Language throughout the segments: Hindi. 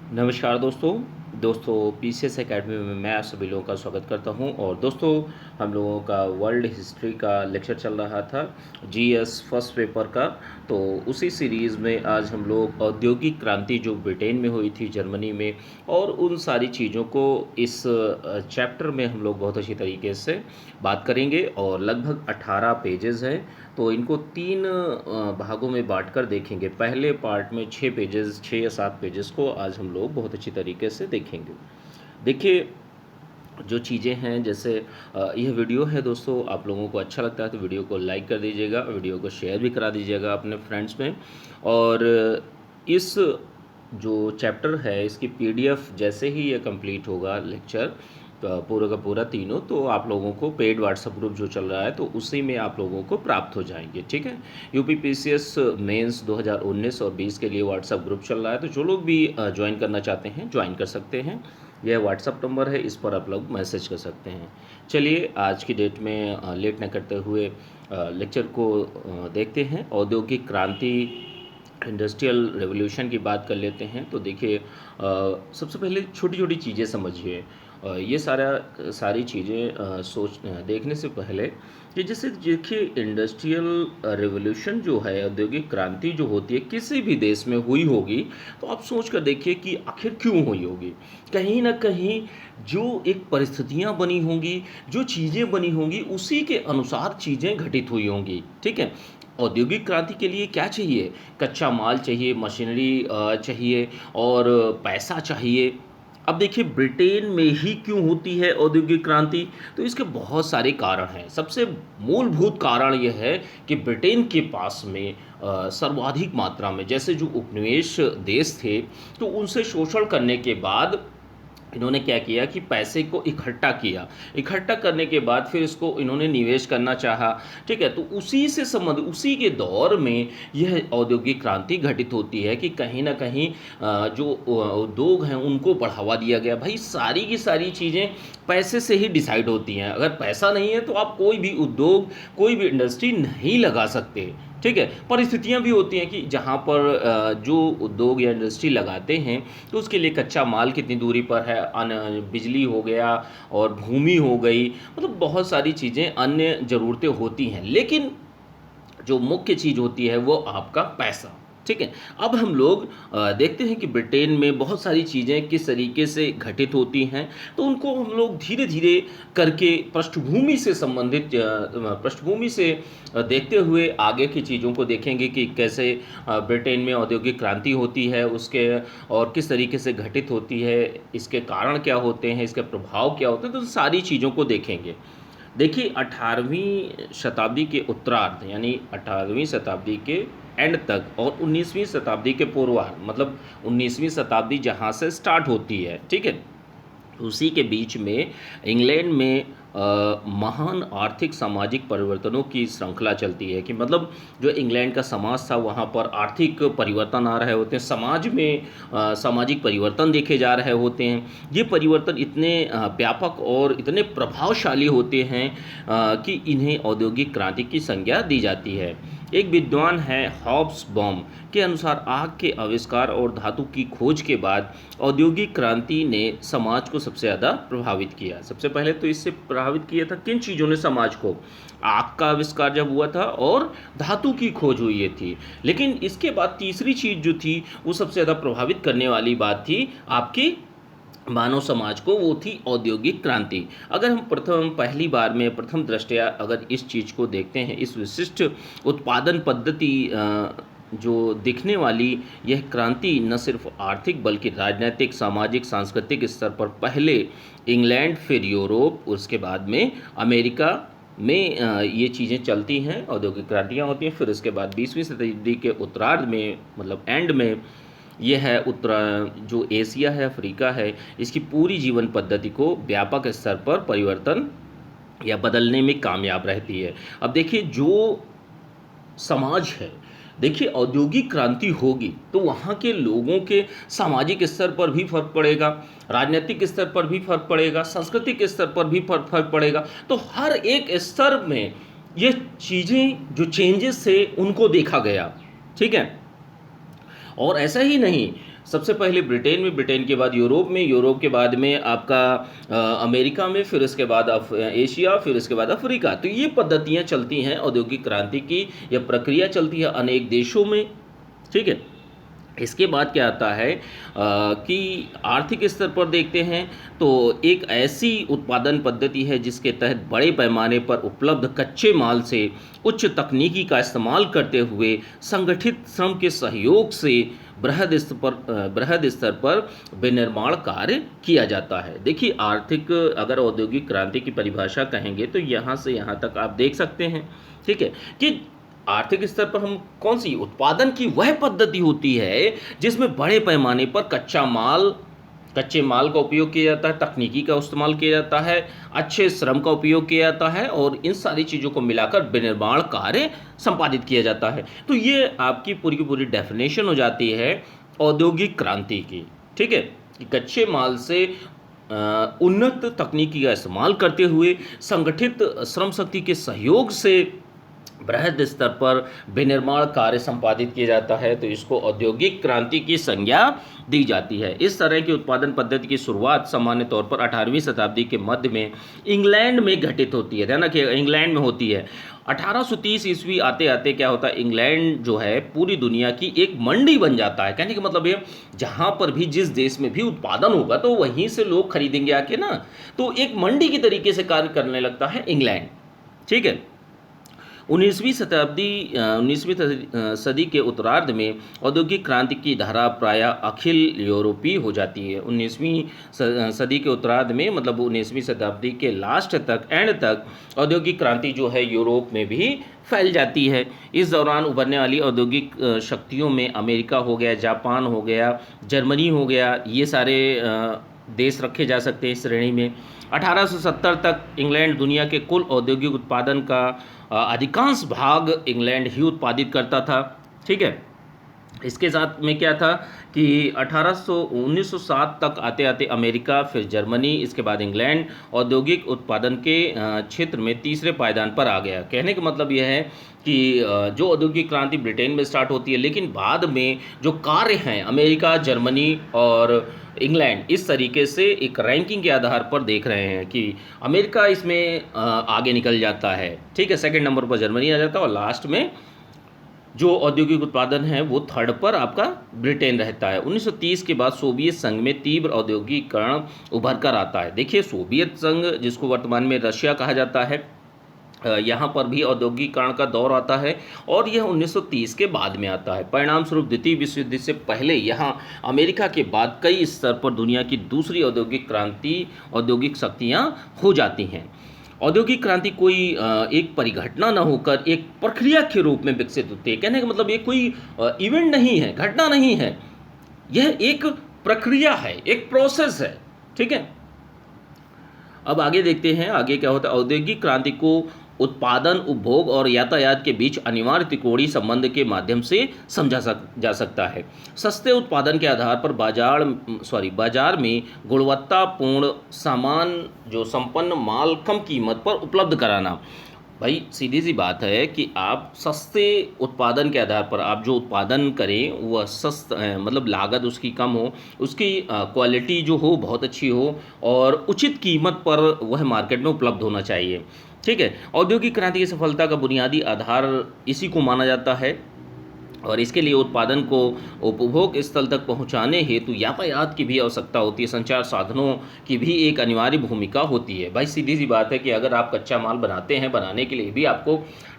नमस्कार दोस्तों पीसीएस एकेडमी में मैं आप सभी लोगों का स्वागत करता हूं। और दोस्तों, हम लोगों का वर्ल्ड हिस्ट्री का लेक्चर चल रहा था, जीएस फर्स्ट पेपर का। तो उसी सीरीज़ में आज हम लोग औद्योगिक क्रांति जो ब्रिटेन में हुई थी, जर्मनी में, और उन सारी चीज़ों को इस चैप्टर में हम लोग बहुत अच्छी तरीके से बात करेंगे। और लगभग 18 पेजेस हैं, तो इनको तीन भागों में बांट कर देखेंगे। पहले पार्ट में 6 पेजेस, 6 या 7 पेजेस को आज हम लोग बहुत अच्छी तरीके से देखेंगे। देखिए, जो चीज़ें हैं, जैसे यह वीडियो है दोस्तों, आप लोगों को अच्छा लगता है तो वीडियो को लाइक कर दीजिएगा, वीडियो को शेयर भी करा दीजिएगा अपने फ्रेंड्स में। और इस जो चैप्टर है, इसकी पीडीएफ जैसे ही ये कंप्लीट होगा लेक्चर पूरा का पूरा तीनों, तो आप लोगों को पेड व्हाट्सएप ग्रुप जो चल रहा है तो उसी में आप लोगों को प्राप्त हो जाएंगे। ठीक है, यूपी पीसीएस मेंस 2019 और 20 के लिए व्हाट्सएप ग्रुप चल रहा है, तो जो लोग भी ज्वाइन करना चाहते हैं ज्वाइन कर सकते हैं। यह व्हाट्सएप नंबर है, इस पर आप लोग मैसेज कर सकते हैं। चलिए, आज की डेट में लेट न करते हुए लेक्चर को देखते हैं। औद्योगिक क्रांति, इंडस्ट्रियल रेवोल्यूशन की बात कर लेते हैं। तो देखिए, सबसे पहले छोटी छोटी चीज़ें समझिए। ये सारी चीज़ें देखने से पहले कि जैसे देखिए, इंडस्ट्रियल रेवोल्यूशन जो है, औद्योगिक क्रांति जो होती है, किसी भी देश में हुई होगी, तो आप सोच कर देखिए कि आखिर क्यों हुई होगी। कहीं ना कहीं जो एक परिस्थितियां बनी होंगी, जो चीज़ें बनी होंगी, उसी के अनुसार चीज़ें घटित हुई होंगी। ठीक है, औद्योगिक क्रांति के लिए क्या चाहिए? कच्चा माल चाहिए, मशीनरी चाहिए, और पैसा चाहिए। अब देखिए, ब्रिटेन में ही क्यों होती है औद्योगिक क्रांति? तो इसके बहुत सारे कारण हैं। सबसे मूलभूत कारण यह है कि ब्रिटेन के पास में सर्वाधिक मात्रा में, जैसे जो उपनिवेश देश थे, तो उनसे शोषण करने के बाद इन्होंने क्या किया कि पैसे को इकट्ठा किया। इकट्ठा करने के बाद फिर इसको इन्होंने निवेश करना चाहा। ठीक है, तो उसी से संबंध, उसी के दौर में यह औद्योगिक क्रांति घटित होती है कि कहीं ना कहीं जो उद्योग हैं उनको बढ़ावा दिया गया। भाई, सारी की सारी चीज़ें पैसे से ही डिसाइड होती हैं। अगर पैसा नहीं है तो आप कोई भी उद्योग, कोई भी इंडस्ट्री नहीं लगा सकते। ठीक है, परिस्थितियां भी होती हैं कि जहाँ पर जो उद्योग या इंडस्ट्री लगाते हैं, तो उसके लिए कच्चा माल कितनी दूरी पर है, बिजली हो गया, और भूमि हो गई, मतलब बहुत सारी चीज़ें, अन्य ज़रूरतें होती हैं। लेकिन जो मुख्य चीज़ होती है वो आपका पैसा। ठीक है, अब हम लोग देखते हैं कि ब्रिटेन में बहुत सारी चीज़ें किस तरीके से घटित होती हैं। तो उनको हम लोग धीरे धीरे करके पृष्ठभूमि से संबंधित, पृष्ठभूमि से देखते हुए आगे की चीज़ों को देखेंगे कि कैसे ब्रिटेन में औद्योगिक क्रांति होती है, उसके और किस तरीके से घटित होती है, इसके कारण क्या होते हैं, इसके प्रभाव क्या होते हैं, तो सारी चीज़ों को देखेंगे। देखिए, 18वीं शताब्दी के उत्तरार्ध, यानी 18वीं शताब्दी के एंड तक, और 19वीं शताब्दी के पूर्वार्ध, मतलब 19वीं शताब्दी जहाँ से स्टार्ट होती है, ठीक है, उसी के बीच में इंग्लैंड में महान आर्थिक सामाजिक परिवर्तनों की श्रृंखला चलती है। कि मतलब जो इंग्लैंड का समाज था, वहाँ पर आर्थिक परिवर्तन आ रहे होते हैं, समाज में सामाजिक परिवर्तन देखे जा रहे होते हैं। ये परिवर्तन इतने व्यापक और इतने प्रभावशाली होते हैं कि इन्हें औद्योगिक क्रांति की संज्ञा दी जाती है। एक विद्वान है हॉब्स बॉम के अनुसार, आग के आविष्कार और धातु की खोज के बाद औद्योगिक क्रांति ने समाज को सबसे ज़्यादा प्रभावित किया। सबसे पहले तो इससे प्रभावित किया था किन चीज़ों ने समाज को? आग का आविष्कार जब हुआ था और धातु की खोज हुई ये थी। लेकिन इसके बाद तीसरी चीज़ जो थी, वो सबसे ज़्यादा प्रभावित करने वाली बात थी आपकी मानव समाज को, वो थी औद्योगिक क्रांति। अगर हम पहली बार में प्रथम दृष्टया अगर इस चीज़ को देखते हैं, इस विशिष्ट उत्पादन पद्धति जो दिखने वाली यह क्रांति न सिर्फ आर्थिक बल्कि राजनीतिक, सामाजिक, सांस्कृतिक स्तर पर पहले इंग्लैंड, फिर यूरोप, उसके बाद में अमेरिका में ये चीज़ें चलती हैं, औद्योगिक क्रांतियाँ होती हैं। फिर उसके बाद 20वीं शताब्दी के उत्तरार्ध में, मतलब एंड में, ये है जो एशिया है, अफ्रीका है, इसकी पूरी जीवन पद्धति को व्यापक स्तर पर परिवर्तन या बदलने में कामयाब रहती है। अब देखिए, जो समाज है, देखिए, औद्योगिक क्रांति होगी तो वहाँ के लोगों के सामाजिक स्तर पर भी फर्क पड़ेगा, राजनीतिक स्तर पर भी फर्क पड़ेगा, सांस्कृतिक स्तर पर भी फर्क पड़ेगा। तो हर एक स्तर में ये चीज़ें, जो चेंजेस थे, उनको देखा गया। ठीक है, और ऐसा ही नहीं, सबसे पहले ब्रिटेन में, ब्रिटेन के बाद यूरोप में, यूरोप के बाद में आपका अमेरिका में, फिर उसके बाद एशिया, फिर उसके बाद अफ्रीका। तो ये पद्धतियाँ चलती हैं औद्योगिक क्रांति की, यह प्रक्रिया चलती है अनेक देशों में, ठीक है। इसके बाद क्या आता है कि आर्थिक स्तर पर देखते हैं तो एक ऐसी उत्पादन पद्धति है जिसके तहत बड़े पैमाने पर उपलब्ध कच्चे माल से उच्च तकनीकी का इस्तेमाल करते हुए संगठित श्रम के सहयोग से बृहद स्तर पर विनिर्माण कार्य किया जाता है। देखिए आर्थिक, अगर औद्योगिक क्रांति की परिभाषा कहेंगे तो यहाँ से यहाँ तक आप देख सकते हैं, ठीक है, कि आर्थिक स्तर पर हम कौन सी उत्पादन की वह पद्धति होती है जिसमें बड़े पैमाने पर कच्चे माल का उपयोग किया जाता है, तकनीकी का इस्तेमाल किया जाता है, अच्छे श्रम का उपयोग किया जाता है और इन सारी चीज़ों को मिलाकर विनिर्माण कार्य संपादित किया जाता है। तो ये आपकी पूरी की पूरी डेफिनेशन हो जाती है औद्योगिक क्रांति की, ठीक है, कि कच्चे माल से उन्नत तकनीकी का इस्तेमाल करते हुए संगठित श्रम शक्ति के सहयोग से बृहद स्तर पर विनिर्माण कार्य संपादित किया जाता है, तो इसको औद्योगिक क्रांति की संज्ञा दी जाती है। इस तरह की उत्पादन पद्धति की शुरुआत सामान्य तौर पर 18वीं शताब्दी के मध्य में इंग्लैंड में घटित होती है, ध्यान रखिए, इंग्लैंड में होती है। 1830 ईस्वी आते आते क्या होता है, इंग्लैंड जो है पूरी दुनिया की एक मंडी बन जाता है। कहने का मतलब ये, जहाँ पर भी जिस देश में भी उत्पादन होगा तो वहीं से लोग खरीदेंगे आके ना, तो एक मंडी की तरीके से कार्य करने लगता है इंग्लैंड, ठीक है। 19वीं सदी के उत्तरार्ध में औद्योगिक क्रांति की धारा प्रायः अखिल यूरोपीय हो जाती है। 19वीं सदी के उत्तरार्ध में, मतलब 19वीं शताब्दी के लास्ट तक, एंड तक औद्योगिक क्रांति जो है यूरोप में भी फैल जाती है। इस दौरान उभरने वाली औद्योगिक शक्तियों में अमेरिका हो गया, जापान हो गया, जर्मनी हो गया, ये सारे देश रखे जा सकते हैं इस श्रेणी में। 1870 तक इंग्लैंड दुनिया के कुल औद्योगिक उत्पादन का अधिकांश भाग इंग्लैंड ही उत्पादित करता था, ठीक है। इसके साथ में क्या था कि 1907 तक आते आते अमेरिका, फिर जर्मनी, इसके बाद इंग्लैंड औद्योगिक उत्पादन के क्षेत्र में तीसरे पायदान पर आ गया। कहने का मतलब यह है कि जो औद्योगिक क्रांति ब्रिटेन में स्टार्ट होती है, लेकिन बाद में जो कार्य हैं अमेरिका, जर्मनी और इंग्लैंड, इस तरीके से एक रैंकिंग के आधार पर देख रहे हैं कि अमेरिका इसमें आगे निकल जाता है, ठीक है, सेकंड नंबर पर जर्मनी आ जाता है और लास्ट में जो औद्योगिक उत्पादन है वो थर्ड पर आपका ब्रिटेन रहता है। 1930 के बाद सोवियत संघ में तीव्र औद्योगिकरण उभर कर आता है। देखिए सोवियत संघ, जिसको वर्तमान में रशिया कहा जाता है, यहाँ पर भी औद्योगिकरण का दौर आता है और यह 1930 के बाद में आता है। परिणाम स्वरूप द्वितीय विश्व युद्ध से पहले यहाँ अमेरिका के बाद कई स्तर पर दुनिया की दूसरी औद्योगिक क्रांति, औद्योगिक शक्तियाँ हो जाती हैं। औद्योगिक क्रांति कोई एक परिघटना न होकर एक प्रक्रिया के रूप में विकसित होती है। कहने का मतलब ये कोई इवेंट नहीं है, घटना नहीं है, यह एक प्रक्रिया है, एक प्रोसेस है, ठीक है। अब आगे देखते हैं आगे क्या होता है। औद्योगिक क्रांति को उत्पादन, उपभोग और यातायात के बीच अनिवार्य त्रिकोणीय संबंध के माध्यम से समझा जा सकता है। सस्ते उत्पादन के आधार पर बाजार में गुणवत्तापूर्ण सामान जो संपन्न माल कम कीमत पर उपलब्ध कराना। भाई सीधी सी बात है कि आप सस्ते उत्पादन के आधार पर आप जो उत्पादन करें वह सस्ता, मतलब लागत उसकी कम हो, उसकी क्वालिटी जो हो बहुत अच्छी हो और उचित कीमत पर वह मार्केट में उपलब्ध होना चाहिए, ठीक है। औद्योगिक क्रांति की सफलता का बुनियादी आधार इसी को माना जाता है और इसके लिए उत्पादन को उपभोग स्थल तक पहुंचाने हेतु यातायात की भी आवश्यकता होती है, संचार साधनों की भी एक अनिवार्य भूमिका होती है। भाई सीधी सी बात है कि अगर आप कच्चा माल बनाते हैं, बनाने के लिए भी आपको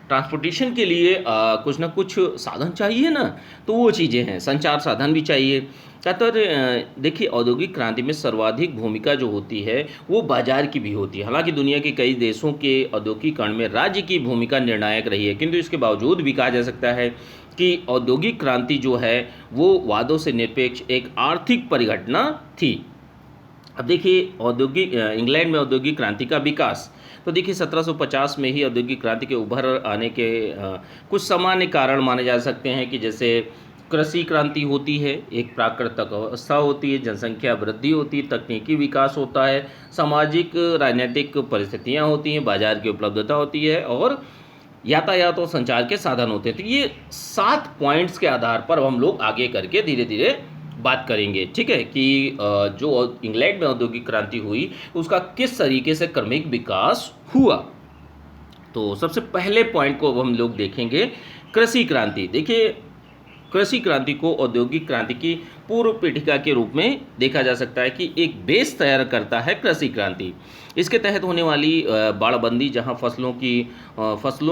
ट्रांसपोर्टेशन के लिए कुछ ना कुछ साधन चाहिए ना, तो वो चीज़ें हैं, संचार साधन भी चाहिए। देखिए औद्योगिक क्रांति में सर्वाधिक भूमिका जो होती है वो बाजार की भी होती है। हालांकि दुनिया के कई देशों के औद्योगिकरण में राज्य की भूमिका निर्णायक रही है, किंतु इसके बावजूद भी कहा जा सकता है कि औद्योगिक क्रांति जो है वो वादों से निरपेक्ष एक आर्थिक परिघटना थी। अब देखिए इंग्लैंड में औद्योगिक क्रांति का विकास, तो देखिए 1750 में ही औद्योगिक क्रांति के उभर आने के कुछ सामान्य कारण माने जा सकते हैं कि जैसे कृषि क्रांति होती है, एक प्राकृतिक अवस्था होती है, जनसंख्या वृद्धि होती है, तकनीकी विकास होता है, सामाजिक राजनीतिक परिस्थितियाँ होती हैं, बाजार की उपलब्धता होती है और यातायात और संचार के साधन होते हैं। तो ये 7 पॉइंट्स के आधार पर हम लोग आगे करके धीरे धीरे बात करेंगे, ठीक है, कि जो इंग्लैंड में औद्योगिक क्रांति हुई उसका किस तरीके से क्रमिक विकास हुआ। तो सबसे पहले पॉइंट को अब हम लोग देखेंगे, कृषि क्रांति। देखिए, कृषि क्रांति को औद्योगिक क्रांति की पूर्व पीठिका के रूप में देखा जा सकता है कि एक बेस तैयार करता है कृषि क्रांति। इसके तहत होने वाली बाड़बंदी, जहां फसलों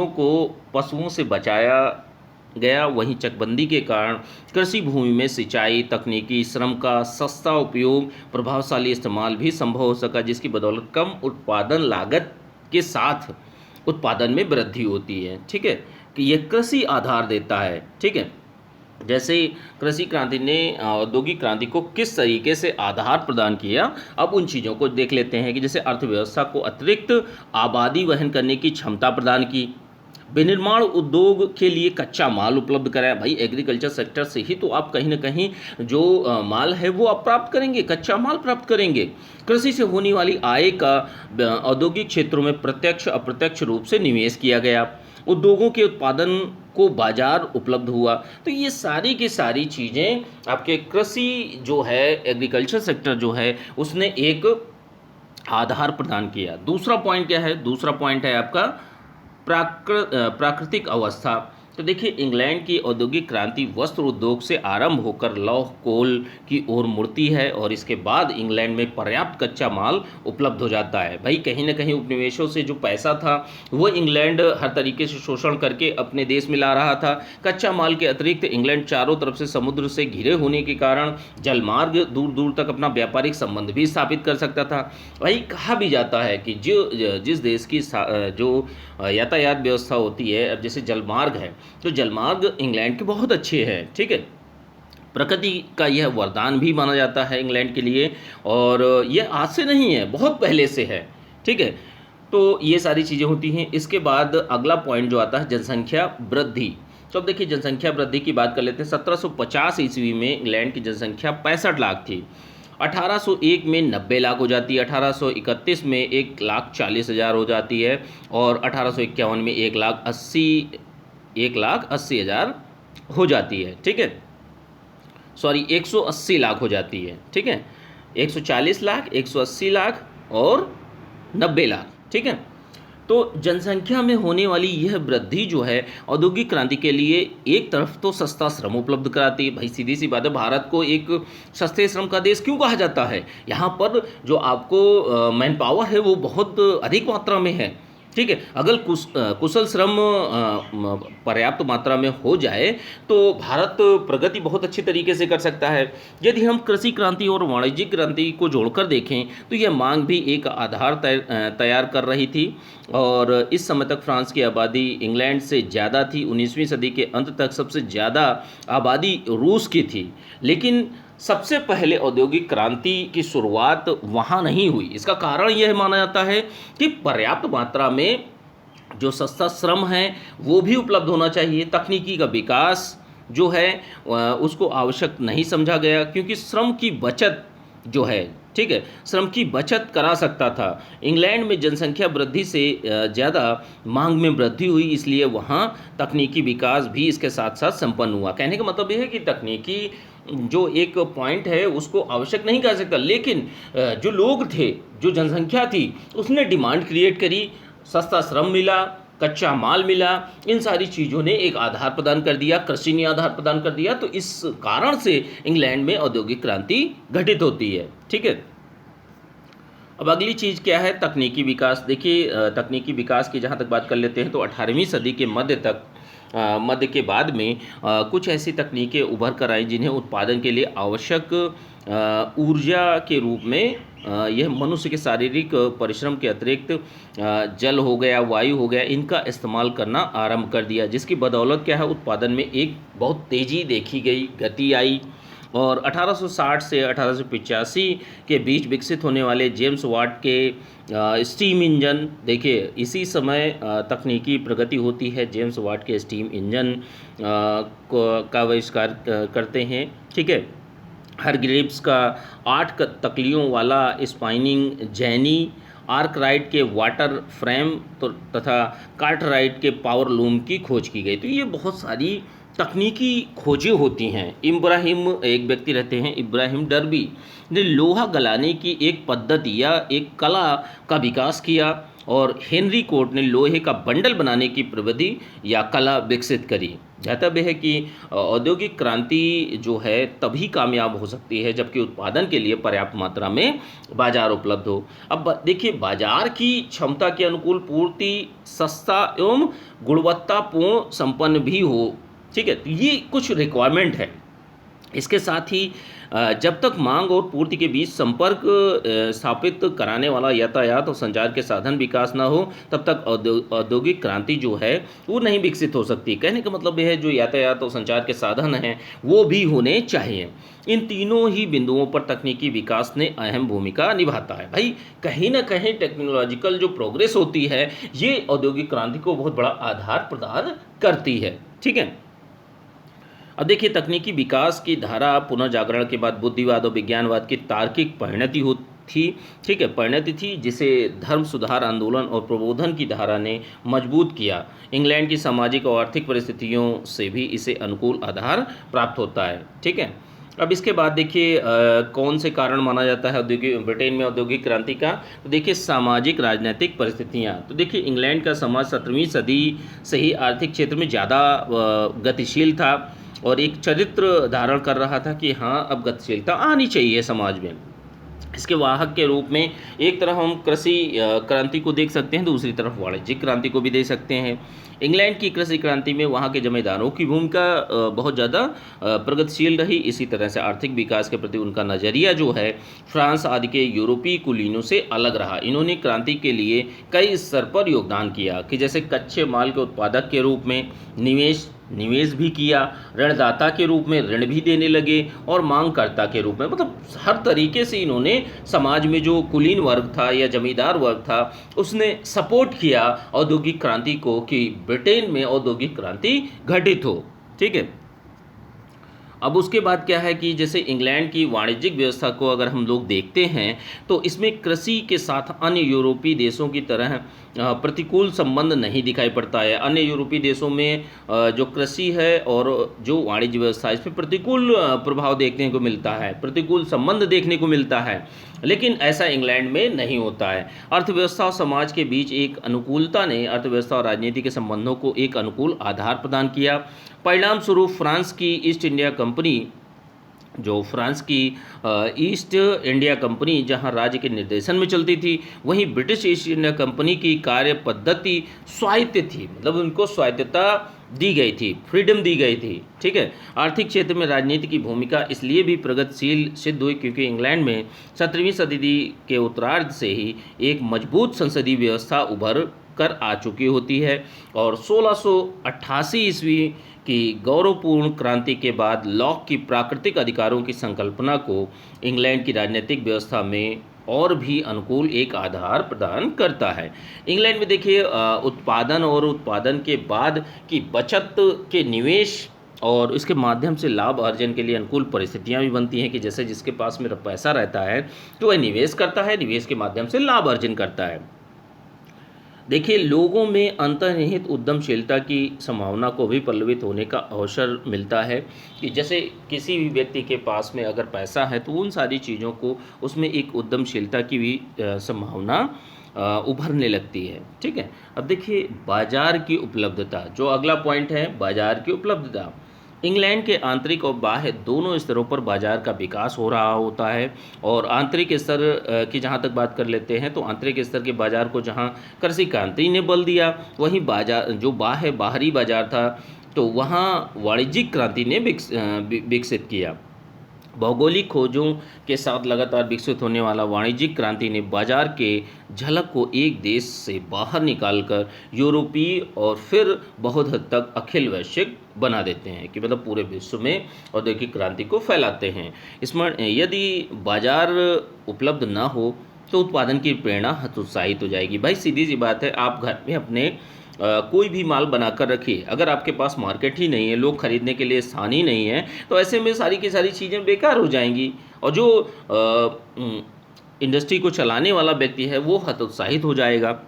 को पशुओं से बचाया गया, वहीं चकबंदी के कारण कृषि भूमि में सिंचाई तकनीकी, श्रम का सस्ता उपयोग, प्रभावशाली इस्तेमाल भी संभव हो सका, जिसकी बदौलत कम उत्पादन लागत के साथ उत्पादन में वृद्धि होती है, ठीक है, कि यह कृषि आधार देता है, ठीक है। जैसे कृषि क्रांति ने औद्योगिक क्रांति को किस तरीके से आधार प्रदान किया, अब उन चीज़ों को देख लेते हैं कि जैसे अर्थव्यवस्था को अतिरिक्त आबादी वहन करने की क्षमता प्रदान की, विनिर्माण उद्योग के लिए कच्चा माल उपलब्ध कराया। भाई, एग्रीकल्चर सेक्टर से ही तो आप कहीं ना कहीं जो माल है वो आप प्राप्त करेंगे, कच्चा माल प्राप्त करेंगे। कृषि से होने वाली आय का औद्योगिक क्षेत्रों में प्रत्यक्ष अप्रत्यक्ष रूप से निवेश किया गया, उद्योगों के उत्पादन को बाजार उपलब्ध हुआ। तो ये सारी की सारी चीज़ें आपके कृषि जो है, एग्रीकल्चर सेक्टर जो है, उसने एक आधार प्रदान किया। दूसरा पॉइंट क्या है? दूसरा पॉइंट है आपका प्राकृतिक अवस्था। तो देखिए, इंग्लैंड की औद्योगिक क्रांति वस्त्र उद्योग से आरंभ होकर लौह कोल की ओर मुड़ती है और इसके बाद इंग्लैंड में पर्याप्त कच्चा माल उपलब्ध हो जाता है। भाई, कहीं ना कहीं उपनिवेशों से जो पैसा था वो इंग्लैंड हर तरीके से शोषण करके अपने देश में ला रहा था। कच्चा माल के अतिरिक्त इंग्लैंड चारों तरफ से समुद्र से घिरे होने के कारण जलमार्ग दूर दूर तक अपना व्यापारिक संबंध भी स्थापित कर सकता था। भाई, कहा भी जाता है कि जिस देश की जो यातायात व्यवस्था होती है, अब जैसे जलमार्ग है, तो जलमार्ग इंग्लैंड के बहुत अच्छे हैं, ठीक है। प्रकृति का यह वरदान भी माना जाता है इंग्लैंड के लिए, और यह आज से नहीं है, बहुत पहले से है, ठीक है। तो ये सारी चीज़ें होती हैं। इसके बाद अगला पॉइंट जो आता है, जनसंख्या वृद्धि। तो अब देखिए, जनसंख्या वृद्धि की बात कर लेते हैं। 1750 ईस्वी में इंग्लैंड की जनसंख्या 65 लाख थी, 1801 में 90 लाख हो जाती है, 1831 में 1,40,000 हो जाती है, और 1851 में 1,80,000 हो जाती है, ठीक है। सॉरी, 180 लाख हो जाती है, ठीक है। 140 लाख, 180 लाख और 90 लाख, ठीक है। तो जनसंख्या में होने वाली यह वृद्धि जो है औद्योगिक क्रांति के लिए एक तरफ तो सस्ता श्रम उपलब्ध कराती है। भाई, सीधी सी बात है, भारत को एक सस्ते श्रम का देश क्यों कहा जाता है? यहाँ पर जो आपको मैन पावर है वो बहुत अधिक मात्रा में है, ठीक है। अगर कुशल श्रम पर्याप्त मात्रा में हो जाए तो भारत प्रगति बहुत अच्छी तरीके से कर सकता है। यदि हम कृषि क्रांति और वाणिज्यिक क्रांति को जोड़कर देखें तो यह मांग भी एक आधार तैयार कर रही थी, और इस समय तक फ्रांस की आबादी इंग्लैंड से ज़्यादा थी। 19वीं सदी के अंत तक सबसे ज़्यादा आबादी रूस की थी, लेकिन सबसे पहले औद्योगिक क्रांति की शुरुआत वहाँ नहीं हुई। इसका कारण यह माना जाता है कि पर्याप्त मात्रा में जो सस्ता श्रम है वो भी उपलब्ध होना चाहिए। तकनीकी का विकास जो है उसको आवश्यक नहीं समझा गया, क्योंकि श्रम की बचत जो है, ठीक है, श्रम की बचत करा सकता था। इंग्लैंड में जनसंख्या वृद्धि से ज़्यादा मांग में वृद्धि हुई, इसलिए वहाँ तकनीकी विकास भी इसके साथ साथ संपन्न हुआ। कहने का मतलब यह है कि तकनीकी जो एक पॉइंट है उसको आवश्यक नहीं कह सकता, लेकिन जो लोग थे, जो जनसंख्या थी, उसने डिमांड क्रिएट करी, सस्ता श्रम मिला, कच्चा माल मिला, इन सारी चीज़ों ने एक आधार प्रदान कर दिया, कृषि ने आधार प्रदान कर दिया। तो इस कारण से इंग्लैंड में औद्योगिक क्रांति घटित होती है, ठीक है। अब अगली चीज़ क्या है? तकनीकी विकास। देखिए, तकनीकी विकास की जहाँ तक बात कर लेते हैं तो 18वीं सदी के मध्य के बाद में कुछ ऐसी तकनीकें उभर कर आई जिन्हें उत्पादन के लिए आवश्यक ऊर्जा के रूप में यह मनुष्य के शारीरिक परिश्रम के अतिरिक्त जल हो गया, वायु हो गया, इनका इस्तेमाल करना आरंभ कर दिया, जिसकी बदौलत क्या है, उत्पादन में एक बहुत तेज़ी देखी गई, गति आई। और 1860 से 1885 के बीच विकसित होने वाले जेम्स वाट के स्टीम इंजन, देखिए इसी समय तकनीकी प्रगति होती है, जेम्स वाट के स्टीम इंजन का आविष्कार करते हैं, ठीक है। हरग्रीव्स का 8 तकलियों वाला स्पाइनिंग जैनी, आर्कराइट के वाटर फ्रेम तथा कार्टराइट के पावर लूम की खोज की गई। तो ये बहुत सारी तकनीकी खोजें होती हैं। इब्राहिम एक व्यक्ति रहते हैं, इब्राहिम डर्बी ने लोहा गलाने की एक पद्धति या एक कला का विकास किया, और हेनरी कोट ने लोहे का बंडल बनाने की प्रविधि या कला विकसित करी। ध्यातव्य है कि औद्योगिक क्रांति जो है तभी कामयाब हो सकती है जबकि उत्पादन के लिए पर्याप्त मात्रा में बाजार उपलब्ध हो। अब देखिए, बाजार की क्षमता के अनुकूल पूर्ति सस्ता एवं गुणवत्तापूर्ण संपन्न भी हो। ठीक है, तो ये कुछ रिक्वायरमेंट है। इसके साथ ही जब तक मांग और पूर्ति के बीच संपर्क स्थापित कराने वाला यातायात और संचार के साधन विकास ना हो, तब तक औद्योगिक क्रांति जो है वो नहीं विकसित हो सकती। कहने का मतलब यह है, जो यातायात और संचार के साधन हैं वो भी होने चाहिए। इन तीनों ही बिंदुओं पर तकनीकी विकास ने अहम भूमिका निभाता है। भाई, कहीं ना कहीं टेक्नोलॉजिकल जो प्रोग्रेस होती है ये औद्योगिक क्रांति को बहुत बड़ा आधार प्रदान करती है। ठीक है, अब देखिए, तकनीकी विकास की धारा पुनर्जागरण के बाद बुद्धिवाद और विज्ञानवाद की तार्किक परिणति हो थी। ठीक है, परिणति थी जिसे धर्म सुधार आंदोलन और प्रबोधन की धारा ने मजबूत किया। इंग्लैंड की सामाजिक और आर्थिक परिस्थितियों से भी इसे अनुकूल आधार प्राप्त होता है। ठीक है, अब इसके बाद देखिए, कौन से कारण माना जाता है औद्योगिक ब्रिटेन में औद्योगिक क्रांति का। तो देखिए, सामाजिक राजनीतिक परिस्थितियाँ। तो देखिए, इंग्लैंड का समाज 17वीं सदी से ही आर्थिक क्षेत्र में ज़्यादा गतिशील था और एक चरित्र धारण कर रहा था कि हाँ, अब गतिशीलता आनी चाहिए समाज में। इसके वाहक के रूप में एक तरफ हम कृषि क्रांति को देख सकते हैं, दूसरी तरफ वाणिज्यिक क्रांति को भी देख सकते हैं। इंग्लैंड की कृषि क्रांति में वहाँ के जमींदारों की भूमिका बहुत ज़्यादा प्रगतिशील रही। इसी तरह से आर्थिक विकास के प्रति उनका नज़रिया जो है फ्रांस आदि के यूरोपीय कुलीनों से अलग रहा। इन्होंने क्रांति के लिए कई स्तर पर योगदान किया कि जैसे कच्चे माल के उत्पादक के रूप में निवेश भी किया, ऋणदाता के रूप में ऋण भी देने लगे, और मांगकर्ता के रूप में, मतलब हर तरीके से इन्होंने समाज में जो कुलीन वर्ग था या जमींदार वर्ग था उसने सपोर्ट किया औद्योगिक क्रांति को कि ब्रिटेन में औद्योगिक क्रांति घटित हो। ठीक है, अब उसके बाद क्या है कि जैसे इंग्लैंड की वाणिज्यिक व्यवस्था को अगर हम लोग देखते हैं तो इसमें कृषि के साथ अन्य यूरोपीय देशों की तरह प्रतिकूल संबंध नहीं दिखाई पड़ता है। अन्य यूरोपीय देशों में जो कृषि है और जो वाणिज्य व्यवस्था, इस पर प्रतिकूल प्रभाव देखने को मिलता है, प्रतिकूल संबंध देखने को मिलता है, लेकिन ऐसा इंग्लैंड में नहीं होता है। अर्थव्यवस्था और समाज के बीच एक अनुकूलता ने अर्थव्यवस्था और राजनीति के संबंधों को एक अनुकूल आधार प्रदान किया। परिणाम स्वरूप फ्रांस की ईस्ट इंडिया कंपनी, जो फ्रांस की ईस्ट इंडिया कंपनी जहां राज्य के निर्देशन में चलती थी, वहीं ब्रिटिश ईस्ट इंडिया कंपनी की कार्य पद्धति स्वायत्त थी, मतलब उनको स्वायत्तता दी गई थी, फ्रीडम दी गई थी। ठीक है, आर्थिक क्षेत्र में राजनीति की भूमिका इसलिए भी प्रगतिशील सिद्ध हुई क्योंकि इंग्लैंड में 17वीं सदी के उत्तरार्ध से ही एक मजबूत संसदीय व्यवस्था उभर कर आ चुकी होती है, और 1688 ईस्वी की गौरवपूर्ण क्रांति के बाद लॉक की प्राकृतिक अधिकारों की संकल्पना को इंग्लैंड की राजनीतिक व्यवस्था में और भी अनुकूल एक आधार प्रदान करता है। इंग्लैंड में देखिए, उत्पादन और उत्पादन के बाद की बचत के निवेश और इसके माध्यम से लाभ अर्जन के लिए अनुकूल परिस्थितियां भी बनती हैं कि जैसे जिसके पास मेरा पैसा रहता है तो वह निवेश करता है, निवेश के माध्यम से लाभ अर्जन करता है। देखिए, लोगों में अंतर्निहित उद्यमशीलता की संभावना को भी पल्लवित होने का अवसर मिलता है कि जैसे किसी भी व्यक्ति के पास में अगर पैसा है तो उन सारी चीज़ों को उसमें एक उद्यमशीलता की भी संभावना उभरने लगती है। ठीक है, अब देखिए, बाजार की उपलब्धता, जो अगला पॉइंट है, बाजार की उपलब्धता। इंग्लैंड के आंतरिक और बाह्य दोनों स्तरों पर बाजार का विकास हो रहा होता है, और आंतरिक स्तर की जहाँ तक बात कर लेते हैं तो आंतरिक स्तर के बाजार को जहाँ कृषि क्रांति ने बल दिया, वहीं बाजार जो बाहरी बाजार था तो वहाँ वाणिज्यिक क्रांति ने विकसित किया। भौगोलिक खोजों के साथ लगातार विकसित होने वाला वाणिज्यिक क्रांति ने बाजार के झलक को एक देश से बाहर निकालकर यूरोपीय और फिर बहुत हद तक अखिल वैश्विक बना देते हैं कि मतलब पूरे विश्व में औद्योगिक क्रांति को फैलाते हैं। इसमें यदि बाजार उपलब्ध ना हो तो उत्पादन की प्रेरणा हतोत्साहित हो जाएगी। भाई, सीधी सी बात है, आप घर में अपने कोई भी माल बनाकर रखिए, अगर आपके पास मार्केट ही नहीं है, लोग खरीदने के लिए स्थान ही नहीं है, तो ऐसे में सारी की सारी चीज़ें बेकार हो जाएंगी, और जो इंडस्ट्री को चलाने वाला व्यक्ति है वो हतोत्साहित हो जाएगा।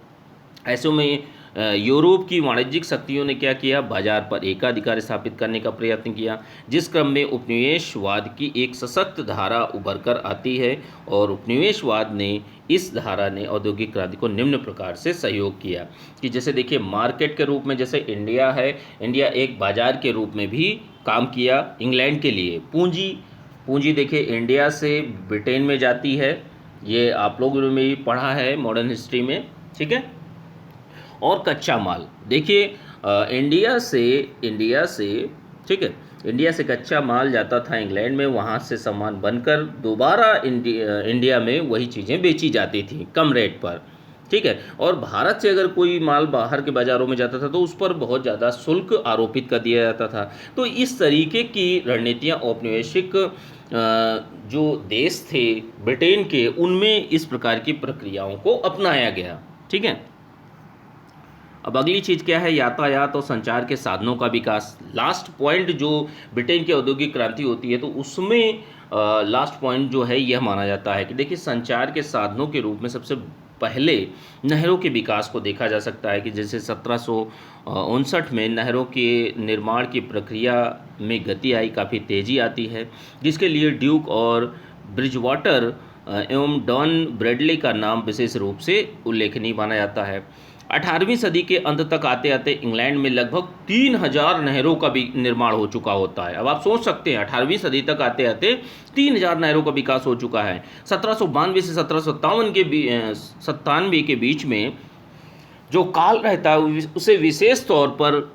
ऐसे में यूरोप की वाणिज्यिक शक्तियों ने क्या किया, बाजार पर एकाधिकार स्थापित करने का प्रयत्न किया, जिस क्रम में उपनिवेशवाद की एक सशक्त धारा उभर कर आती है। और उपनिवेशवाद ने इस धारा ने औद्योगिक क्रांति को निम्न प्रकार से सहयोग किया कि जैसे देखिए मार्केट के रूप में जैसे इंडिया है, इंडिया एक बाजार के रूप में भी काम किया इंग्लैंड के लिए। पूंजी पूंजी देखिए इंडिया से ब्रिटेन में जाती है, ये आप लोगों ने भी पढ़ा है मॉडर्न हिस्ट्री में, ठीक है। और कच्चा माल देखिए इंडिया से ठीक है, इंडिया से कच्चा माल जाता था इंग्लैंड में, वहाँ से सामान बनकर दोबारा इंडिया में वही चीज़ें बेची जाती थी कम रेट पर, ठीक है। और भारत से अगर कोई माल बाहर के बाज़ारों में जाता था तो उस पर बहुत ज़्यादा शुल्क आरोपित कर दिया जाता था। तो इस तरीके की रणनीतियाँ औपनिवेशिक जो देश थे ब्रिटेन के, उनमें इस प्रकार की प्रक्रियाओं को अपनाया गया, ठीक है। अब अगली चीज़ क्या है, यातायात और संचार के साधनों का विकास। लास्ट पॉइंट जो ब्रिटेन की औद्योगिक क्रांति होती है तो उसमें लास्ट पॉइंट जो है यह माना जाता है कि देखिए संचार के साधनों के रूप में सबसे पहले नहरों के विकास को देखा जा सकता है कि जैसे 1759 में नहरों के निर्माण की प्रक्रिया में गति आई, काफ़ी तेज़ी आती है, जिसके लिए ड्यूक और ब्रिजवाटर एवं डॉन ब्रेडले का नाम विशेष रूप से उल्लेखनीय माना जाता है। 18वीं सदी के अंत तक आते आते इंग्लैंड में लगभग 3000 नहरों का भी निर्माण हो चुका होता है। अब आप सोच सकते हैं 18वीं सदी तक आते आते 3000 नहरों का विकास हो चुका है। 1792 से 1797 के बीच में जो काल रहता है उसे विशेष तौर पर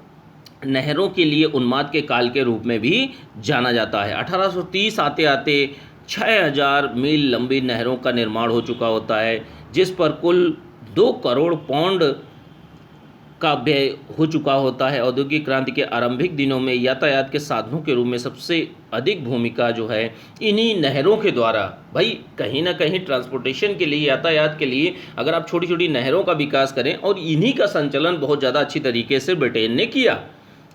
नहरों के लिए उन्माद के काल के रूप में भी जाना जाता है। 1830 आते आते 6000 मील लंबी नहरों का निर्माण हो चुका होता है, जिस पर कुल 2 करोड़ पाउंड का व्यय हो चुका होता है। औद्योगिक क्रांति के आरंभिक दिनों में यातायात के साधनों के रूप में सबसे अधिक भूमिका जो है इन्हीं नहरों के द्वारा, भाई कहीं ना कहीं ट्रांसपोर्टेशन के लिए, यातायात के लिए अगर आप छोटी छोटी नहरों का विकास करें, और इन्हीं का संचालन बहुत ज़्यादा अच्छी तरीके से ब्रिटेन ने किया,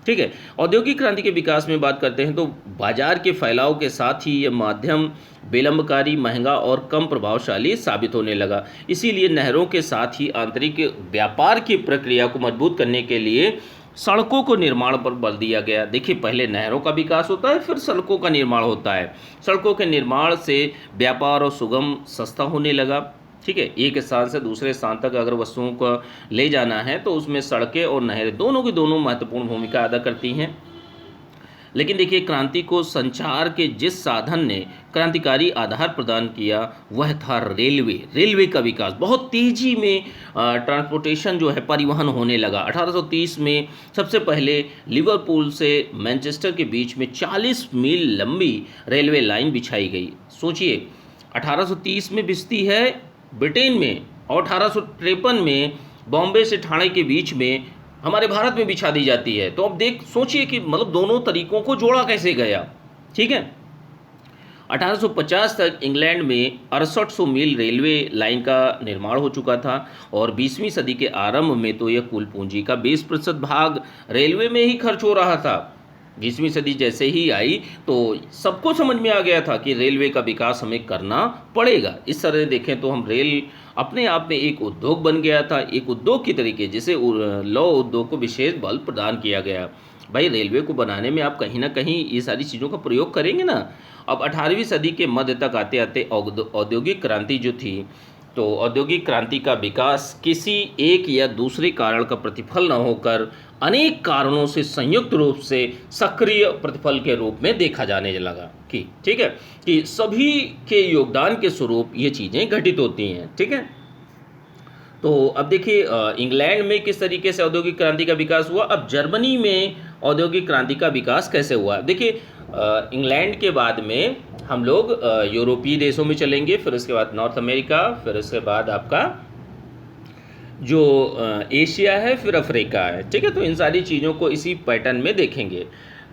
ठीक है। औद्योगिक क्रांति के विकास में बात करते हैं तो बाजार के फैलाव के साथ ही यह माध्यम विलंबकारी, महंगा और कम प्रभावशाली साबित होने लगा। इसीलिए नहरों के साथ ही आंतरिक व्यापार की प्रक्रिया को मजबूत करने के लिए सड़कों को निर्माण पर बल दिया गया। देखिए पहले नहरों का विकास होता है, फिर सड़कों का निर्माण होता है। सड़कों के निर्माण से व्यापार और सुगम सस्ता होने लगा, ठीक है। एक स्थान से दूसरे स्थान तक अगर वस्तुओं को ले जाना है तो उसमें सड़कें और नहरें दोनों की दोनों महत्वपूर्ण भूमिका अदा करती हैं। लेकिन देखिए क्रांति को संचार के जिस साधन ने क्रांतिकारी आधार प्रदान किया वह था रेलवे का विकास। बहुत तेज़ी में ट्रांसपोर्टेशन जो है, परिवहन होने लगा। 1830 में सबसे पहले लिवरपूल से मैनचेस्टर के बीच में 40 मील लंबी रेलवे लाइन बिछाई गई। सोचिए 1830 में बिछती है ब्रिटेन में और 1853 में बॉम्बे से ठाणे के बीच में हमारे भारत में बिछा दी जाती है। तो अब सोचिए कि मतलब दोनों तरीकों को जोड़ा कैसे गया, ठीक है। 1850 तक इंग्लैंड में 6800 मील रेलवे लाइन का निर्माण हो चुका था और 20वीं सदी के आरंभ में तो यह कुल पूंजी का 20% भाग रेलवे में ही खर्च हो रहा था। 20वीं सदी जैसे ही आई तो सबको समझ में आ गया था कि रेलवे का विकास हमें करना पड़ेगा। इस तरह देखें तो हम रेल अपने आप में एक उद्योग बन गया था, एक उद्योग की तरीके, जिसे लौह उद्योग को विशेष बल प्रदान किया गया। भाई रेलवे को बनाने में आप कहीं ना कहीं ये सारी चीज़ों का प्रयोग करेंगे ना। अब 18वीं सदी के मध्य तक आते आते औद्योगिक क्रांति जो थी, तो औद्योगिक क्रांति का विकास किसी एक या दूसरे कारण का प्रतिफल न होकर अनेक कारणों से संयुक्त रूप से सक्रिय प्रतिफल के रूप में देखा जाने लगा कि ठीक है, कि सभी के योगदान के स्वरूप ये चीज़ें घटित होती हैं, ठीक है। तो अब देखिए इंग्लैंड में किस तरीके से औद्योगिक क्रांति का विकास हुआ। अब जर्मनी में औद्योगिक क्रांति का विकास कैसे हुआ। देखिए इंग्लैंड के बाद में हम लोग यूरोपीय देशों में चलेंगे, फिर उसके बाद नॉर्थ अमेरिका, फिर उसके बाद आपका जो एशिया है, फिर अफ्रीका है, ठीक है। तो इन सारी चीज़ों को इसी पैटर्न में देखेंगे।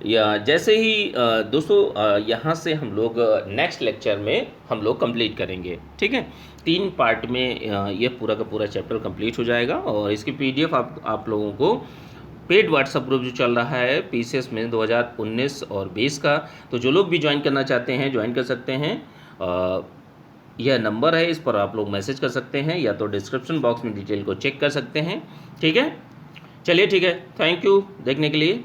या जैसे ही दोस्तों यहाँ से हम लोग नेक्स्ट लेक्चर में हम लोग कंप्लीट करेंगे, ठीक है। 3 पार्ट में ये पूरा का पूरा चैप्टर कंप्लीट हो जाएगा और इसकी पीडीएफ आप लोगों को पेड व्हाट्सएप ग्रुप जो चल रहा है पीसीएस में 2019 और 20 का, तो जो लोग भी ज्वाइन करना चाहते हैं ज्वाइन कर सकते हैं। यह नंबर है, इस पर आप लोग मैसेज कर सकते हैं या तो डिस्क्रिप्शन बॉक्स में डिटेल को चेक कर सकते हैं, ठीक है। चलिए ठीक है, थैंक यू देखने के लिए।